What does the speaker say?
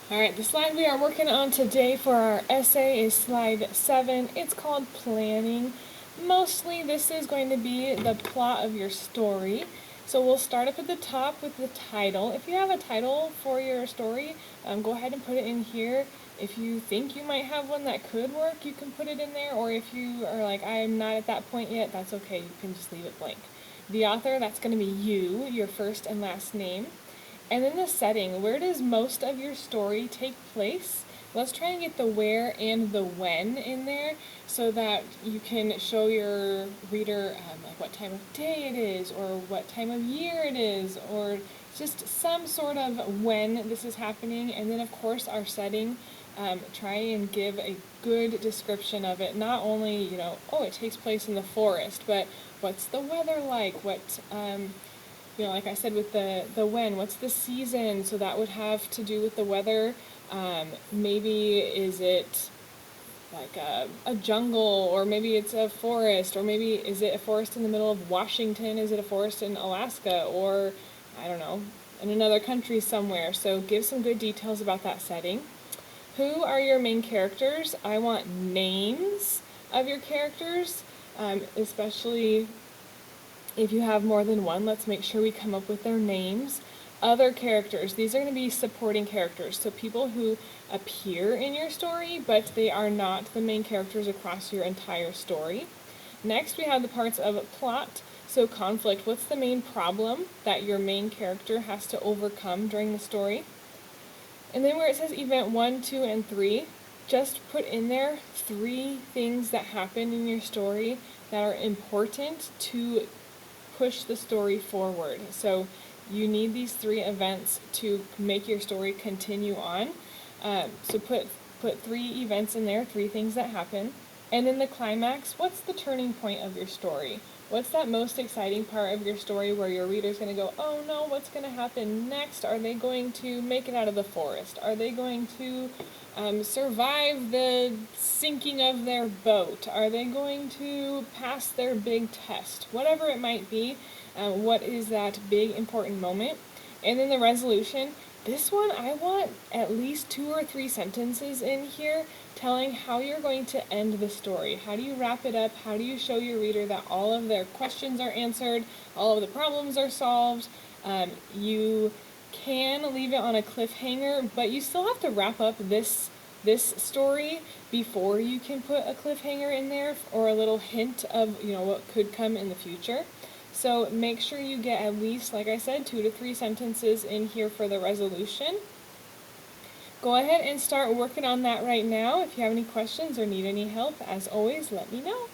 Alright, the slide we are working on today for our essay is slide 7. It's called Planning. Mostly this is going to be the plot of your story. So we'll start up at the top with the title. If you have a title for your story, go ahead and put it in here. If you think you might have one that could work, you can put it in there. Or if you are like, I'm not at that point yet, that's okay. You can just leave it blank. The author, that's going to be you, your first and last name. And then the setting, where does most of your story take place? Let's try and get the where and the when in there so that you can show your reader like what time of day it is or what time of year it is or just some sort of when this is happening. And then of course our setting, try and give a good description of it. Not only, oh, it takes place in the forest, but what's the weather like? Like I said with the when, what's the season? So that would have to do with the weather. Maybe is it like a jungle, or maybe it's a forest, or maybe is it a forest in the middle of Washington? Is it a forest in Alaska, or I don't know, in another country somewhere? So give some good details about that setting. Who are your main characters? I want names of your characters, especially if you have more than one. Let's make sure we come up with their names. Other characters, these are going to be supporting characters, so people who appear in your story, but they are not the main characters across your entire story. Next, we have the parts of plot, so conflict. What's the main problem that your main character has to overcome during the story? And then where it says event 1, 2, and 3, just put in there 3 things that happen in your story that are important to push the story forward. So you need these 3 events to make your story continue on. So put 3 events in there, 3 things that happen. And then the climax, what's the turning point of your story? What's that most exciting part of your story where your reader's going to go, oh no, what's going to happen next? Are they going to make it out of the forest? Are they going to survive the sinking of their boat? Are they going to pass their big test? Whatever it might be, what is that big important moment? And then the resolution. This one, I want at least 2 or 3 sentences in here telling how you're going to end the story. How do you wrap it up? How do you show your reader that all of their questions are answered, all of the problems are solved? You can leave it on a cliffhanger, but you still have to wrap up this story before you can put a cliffhanger in there or a little hint of what could come in the future. So make sure you get at least, like I said, 2 to 3 sentences in here for the resolution. Go ahead and start working on that right now. If you have any questions or need any help, as always, let me know.